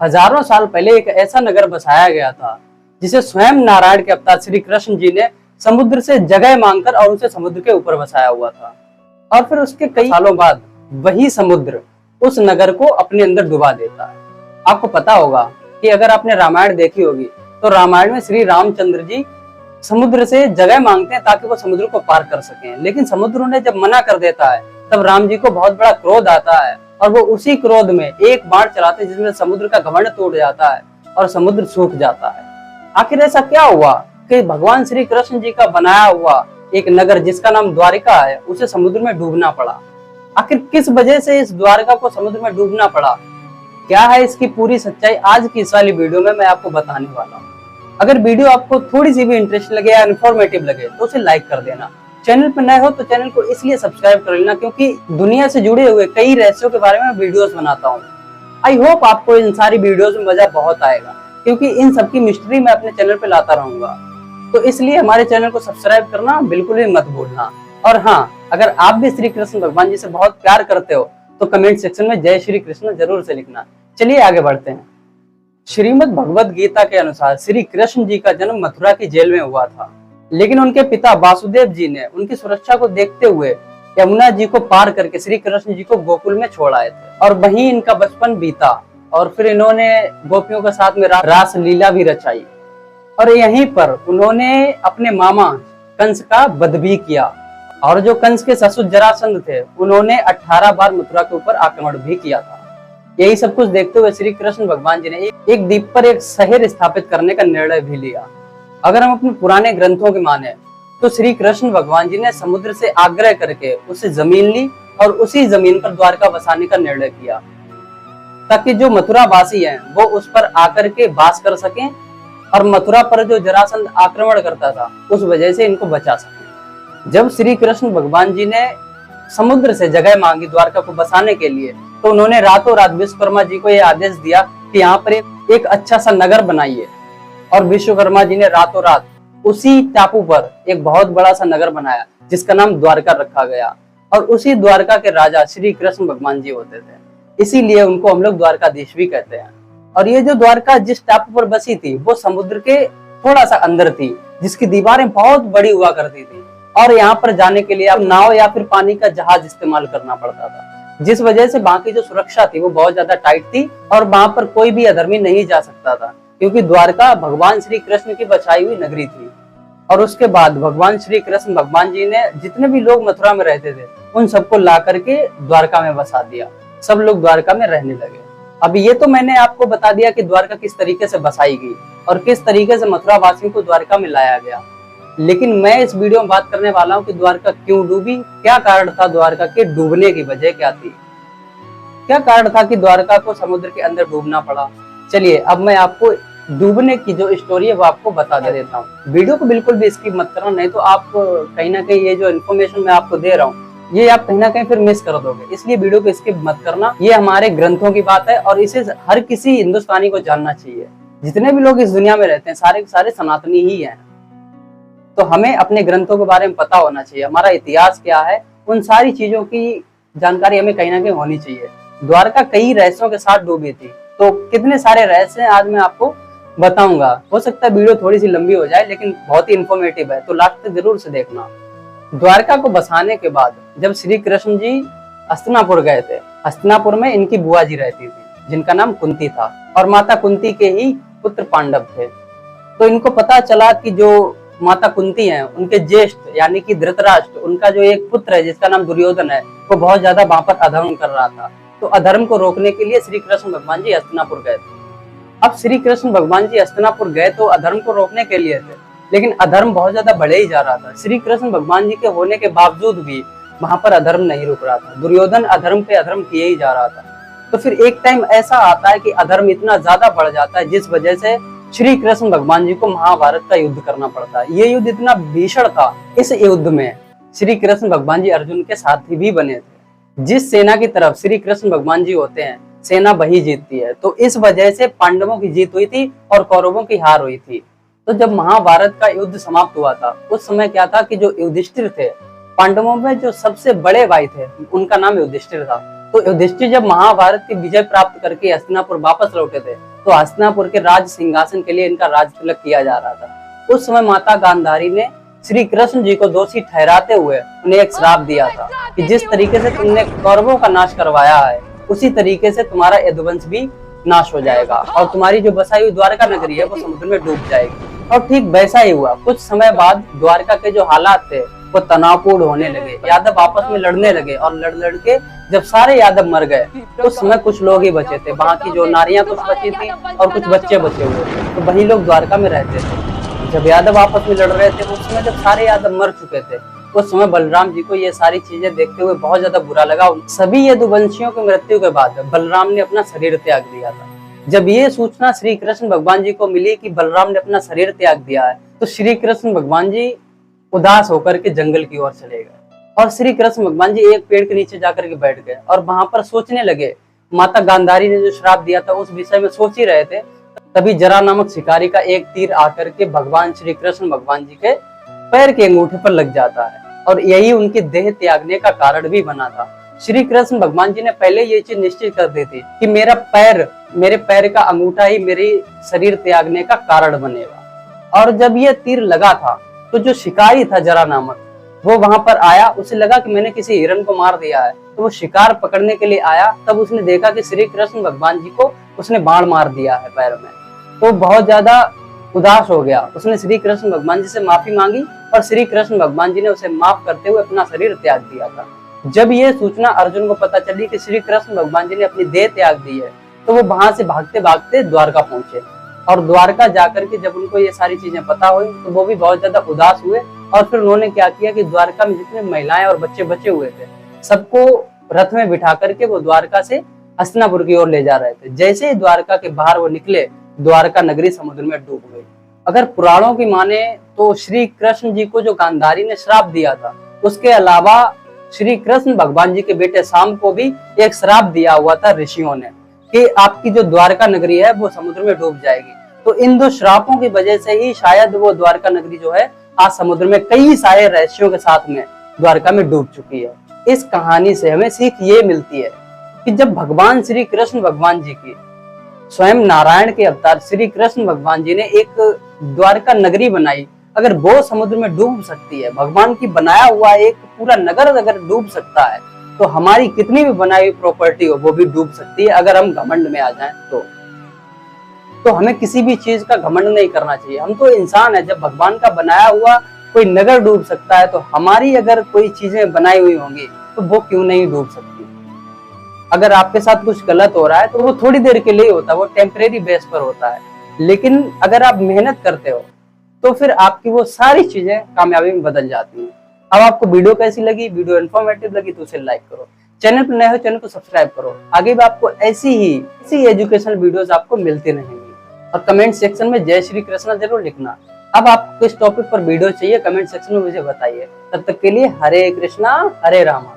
हजारों साल पहले एक ऐसा नगर बसाया गया था जिसे स्वयं नारायण के अवतार श्री कृष्ण जी ने समुद्र से जगह मांगकर और उसे समुद्र के ऊपर बसाया हुआ था। और फिर उसके कई सालों बाद वही समुद्र उस नगर को अपने अंदर डुबा देता है। आपको पता होगा कि अगर आपने रामायण देखी होगी तो रामायण में श्री रामचंद्र जी समुद्र से जगह मांगते हैं ताकि वो समुद्र को पार कर सकें, लेकिन समुद्र उन्हें जब मना कर देता है तब राम जी को बहुत बड़ा क्रोध आता है और वो उसी क्रोध में एक बाण चलाते हैं जिसमें समुद्र का घमंड टूट जाता है और समुद्र सूख जाता है। आखिर ऐसा क्या हुआ कि भगवान श्री कृष्ण जी का बनाया हुआ एक नगर जिसका नाम द्वारिका है उसे समुद्र में डूबना पड़ा? आखिर किस वजह से इस द्वारिका को समुद्र में डूबना पड़ा? क्या है इसकी पूरी सच्चाई आज की इस वाली वीडियो में मैं आपको बताने वाला हूँ। अगर वीडियो आपको थोड़ी सी भी इंटरेस्ट लगे या इन्फॉर्मेटिव लगे तो उसे लाइक कर देना। चैनल पर नए हो तो चैनल को इसलिए सब्सक्राइब कर लेना क्योंकि दुनिया से जुड़े हुए कई रहस्यों के बारे में वीडियोस बनाता हूँ। आई होप आपको इन सारी वीडियोस में मजा बहुत आएगा क्योंकि इन सबकी मिस्ट्री मैं अपने चैनल पे लाता रहूंगा। तो इसलिए हमारे चैनल को सब्सक्राइब करना बिल्कुल भी मत भूलना। और हाँ, अगर आप भी श्री कृष्ण भगवान जी से बहुत प्यार करते हो तो कमेंट सेक्शन में जय श्री कृष्ण जरूर से लिखना। चलिए आगे बढ़ते हैं। श्रीमद् भगवद गीता के अनुसार श्री कृष्ण जी का जन्म मथुरा की जेल में हुआ था, लेकिन उनके पिता वासुदेव जी ने उनकी सुरक्षा को देखते हुए यमुना जी को पार करके श्री कृष्ण जी को गोकुल में छोड़ आए थे और वहीं इनका बचपन बीता। और फिर इन्होंने गोपियों के साथ में रास लीला भी रचाई और यहीं पर उन्होंने अपने मामा कंस का वध भी किया। और जो कंस के ससुर जरासंध थे उन्होंने 18 बार मथुरा के ऊपर आक्रमण भी किया था। यही सब कुछ देखते हुए श्री कृष्ण भगवान जी ने एक द्वीप पर एक शहर स्थापित करने का निर्णय भी लिया। अगर हम अपने पुराने ग्रंथों के माने तो श्री कृष्ण भगवान जी ने समुद्र से आग्रह करके उससे जमीन ली और उसी जमीन पर द्वारका बसाने का निर्णय किया ताकि जो मथुरा वासी हैं वो उस पर आकर के वास कर सकें और मथुरा पर जो जरासंध आक्रमण करता था उस वजह से इनको बचा सकें। जब श्री कृष्ण भगवान जी ने समुद्र से जगह मांगी द्वारका को बसाने के लिए तो उन्होंने रातों रात विश्वकर्मा जी को यह आदेश दिया कि यहाँ पर एक अच्छा सा नगर बनाइए। और विश्वकर्मा जी ने रातों रात उसी टापू पर एक बहुत बड़ा सा नगर बनाया जिसका नाम द्वारका रखा गया। और उसी द्वारका के राजा श्री कृष्ण भगवान जी होते थे, इसीलिए उनको हम लोग द्वारकाधीश भी कहते हैं। और ये जो द्वारका जिस टापू पर बसी थी वो समुद्र के थोड़ा सा अंदर थी जिसकी दीवारें बहुत बड़ी हुआ करती थी और यहाँ पर जाने के लिए नाव या फिर पानी का जहाज इस्तेमाल करना पड़ता था, जिस वजह से वहां की जो सुरक्षा थी वो बहुत ज्यादा टाइट थी और वहां पर कोई भी अधर्मी नहीं जा सकता था क्योंकि द्वारका भगवान श्री कृष्ण की बचाई हुई नगरी थी। और उसके बाद भगवान श्री कृष्ण भगवान जी ने जितने भी लोग मथुरा में रहते थे उन सबको ला करके द्वारका में बसा दिया। सब लोग द्वारका में रहने लगे। अब ये तो मैंने आपको बता दिया कि द्वारका किस तरीके से बसाई गई और किस तरीके से मथुरा वासियों को द्वारका में लाया गया, लेकिन मैं इस वीडियो में बात करने वाला हूँ कि द्वारका क्यों डूबी, क्या कारण था द्वारका के डूबने की वजह क्या थी, क्या कारण था कि द्वारका को समुद्र के अंदर डूबना पड़ा। चलिए अब मैं आपको डूबने की जो स्टोरी है वो आपको बता देता हूँ। वीडियो को बिल्कुल भी स्किप मत करना, नहीं तो आप कहीं ना कहीं ये जो इन्फॉर्मेशन मैं आपको दे रहा हूँ ये आप कहीं ना कहीं फिर मिस कर दोगे, इसलिए वीडियो को स्किप मत करना। ये हमारे ग्रंथों की बात है और इसे हर किसी हिंदुस्तानी को जानना चाहिए। जितने भी लोग इस दुनिया में रहते हैं सारे के सारे सनातनी ही हैं, तो हमें अपने ग्रंथों के बारे में पता होना चाहिए, हमारा इतिहास क्या है, उन सारी चीजों की जानकारी हमें कहीं ना कहीं होनी चाहिए। द्वारका कई रहस्यों के साथ डूबी थी, तो कितने सारे रहस्य हैं आज मैं आपको बताऊंगा। हो सकता है वीडियो थोड़ी सी लंबी हो जाए लेकिन बहुत ही इंफॉर्मेटिव है, तो लास्ट तक जरूर से देखना। द्वारका को बसाने के बाद जब श्री कृष्ण जी हस्तिनापुर गए थे, हस्तिनापुर में इनकी बुआ जी रहती थी जिनका नाम कुंती था और माता कुंती के ही पुत्र पांडव थे। तो इनको पता चला कि जो माता कुंती हैं उनके ज्येष्ठ यानी कि धृतराष्ट्र, उनका जो एक पुत्र है जिसका नाम दुर्योधन है, वो बहुत ज्यादा वहां पर अधर्म कर रहा था। तो अधर्म को रोकने के लिए श्री कृष्ण भगवान जी हस्तिनापुर गए थे। अब श्री कृष्ण भगवान जी हस्तिनापुर गए तो अधर्म को रोकने के लिए थे, लेकिन अधर्म बहुत ज्यादा बढ़े ही जा रहा था। श्री कृष्ण भगवान जी के होने के बावजूद भी वहां पर अधर्म नहीं रुक रहा था, दुर्योधन अधर्म पे अधर्म किए ही जा रहा था। तो फिर एक टाइम ऐसा आता है कि अधर्म इतना ज्यादा बढ़ जाता है जिस वजह से श्री कृष्ण भगवान जी को महाभारत का युद्ध करना पड़ता है। ये युद्ध इतना भीषण था, इस युद्ध में श्री कृष्ण भगवान जी अर्जुन के साथी भी बने थे। जिस सेना की तरफ श्री कृष्ण भगवान जी होते हैं सेना वही जीतती है, तो इस वजह से पांडवों की जीत हुई थी और कौरवों की हार हुई थी। तो जब महाभारत का युद्ध समाप्त हुआ था उस समय क्या था कि जो युधिष्ठिर थे, पांडवों में जो सबसे बड़े भाई थे उनका नाम युधिष्ठिर था। तो युधिष्ठिर जब महाभारत की विजय प्राप्त करके हस्तिनापुर वापस लौटे थे, तो हस्तिनापुर के राज सिंहासन के लिए इनका राज तिलक किया जा रहा था। उस समय माता गांधारी ने श्री कृष्ण जी को दोषी ठहराते हुए उन्हें एक श्राप दिया था कि जिस तरीके से तुमने कौरवों का नाश करवाया है, उसी तरीके से तुम्हारा यदुवंश भी नाश हो जाएगा और तुम्हारी जो बसाई हुई द्वारका नगरी है वो समुद्र में डूब जाएगी। और ठीक वैसा ही हुआ। कुछ समय बाद द्वारका के जो हालात थे वो तनावपूर्ण होने लगे। यादव आपस में लड़ने लगे और लड़ के जब सारे यादव मर गए, उस समय कुछ लोग ही बचे थे। वहां की जो नारियां कुछ बची थी और कुछ बच्चे बचे हुए थे, तो वही लोग द्वारका में रहते थे। जब यादव आपस में लड़ रहे थे, उस समय जब सारे यादव मर चुके थे, उस समय बलराम जी को ये सारी चीजें देखते हुए बहुत ज्यादा बुरा लगा। सभी यदुवंशियों की मृत्यु के बाद बलराम ने अपना शरीर त्याग दिया था। जब ये सूचना श्री कृष्ण भगवान जी को मिली कि बलराम ने अपना शरीर त्याग दिया है, तो श्री कृष्ण भगवान जी उदास होकर के जंगल की ओर चले गए और श्री कृष्ण भगवान जी एक पेड़ के नीचे जाकर के बैठ गए और वहां पर सोचने लगे। माता गांधारी ने जो श्राप दिया था उस विषय में सोच ही रहे थे, तभी जरा नामक शिकारी का एक तीर आकर के भगवान श्री कृष्ण भगवान जी के पैर के अंगूठे पर लग जाता है और यही उनकी देह त्यागने का कारण भी बना था। श्री कृष्ण भगवान जी ने पहले ये चीज निश्चित कर दी थी कि मेरे पैर का अंगूठा ही मेरे शरीर त्यागने का कारण बनेगा। और जब ये तीर लगा था, तो जो शिकारी था जरा नामक, वो वहां पर आया। उसे लगा कि मैंने किसी हिरण को मार दिया है, तो वो शिकार पकड़ने के लिए आया। तब उसने देखा कि श्री कृष्ण भगवान जी को उसने बाण मार दिया है पैर में, तो बहुत ज्यादा उदास हो गया। उसने श्री कृष्ण भगवान जी से माफी मांगी और श्री कृष्ण भगवान जी ने उसे माफ करते हुए अपना शरीर त्याग दिया था। जब ये सूचना अर्जुन को पता चली कि श्री कृष्ण भगवान जी ने अपनी देह त्याग दी है, तो वो वहां से भागते भागते द्वारका पहुंचे और द्वारका जाकर के जब उनको ये सारी चीजें पता हुई, तो वो भी बहुत ज्यादा उदास हुए। और फिर उन्होंने क्या किया कि द्वारका में जितने महिलाएं और बच्चे बचे हुए थे, सबको रथ में बिठा करके वो द्वारका से हस्तिनापुर की ओर ले जा रहे थे। जैसे ही द्वारका के बाहर वो निकले, द्वारका नगरी समुद्र में डूब गई। अगर पुराणों की माने तो श्री कृष्ण जी को जो गांधारी ने श्राप दिया था, उसके अलावा श्री कृष्ण भगवान जी के बेटे शाम को भी एक श्राप दिया हुआ था ऋषियों ने कि आपकी जो द्वारका नगरी है वो समुद्र में डूब जाएगी। तो इन दो श्रापों की वजह से ही शायद वो द्वारका नगरी जो है आज समुद्र में कई सारे रहस्यों के साथ में द्वारका में डूब चुकी है। इस कहानी से हमें सीख ये मिलती है कि जब भगवान श्री कृष्ण भगवान जी की स्वयं नारायण के अवतार श्री कृष्ण भगवान जी ने एक द्वारका नगरी बनाई, अगर वो समुद्र में डूब सकती है, भगवान की बनाया हुआ एक पूरा नगर अगर डूब सकता है, तो हमारी कितनी भी बनाई हुई प्रॉपर्टी हो वो भी डूब सकती है अगर हम घमंड में आ जाएं तो हमें किसी भी चीज का घमंड नहीं करना चाहिए। हम तो इंसान है, जब भगवान का बनाया हुआ कोई नगर डूब सकता है, तो हमारी अगर कोई चीजें बनाई हुई होंगी तो वो क्यों नहीं डूब सकती। अगर आपके साथ कुछ गलत हो रहा है तो वो थोड़ी देर के लिए होता है, वो टेम्परेरी बेस पर होता है, लेकिन अगर आप मेहनत करते हो तो फिर आपकी वो सारी चीजें कामयाबी में बदल जाती हैं। अब आपको वीडियो कैसी लगी, वीडियो इन्फॉर्मेटिव लगी तो उसे लाइक करो, चैनल पर नए हो चैनल को सब्सक्राइब करो। आगे भी आपको ऐसी एजुकेशनल वीडियोस आपको मिलती रहेंगी। और कमेंट सेक्शन में जय श्री कृष्ण जरूर लिखना। अब आपको किस टॉपिक पर वीडियो चाहिए कमेंट सेक्शन में मुझे बताइए। तब तक के लिए हरे कृष्णा हरे रामा।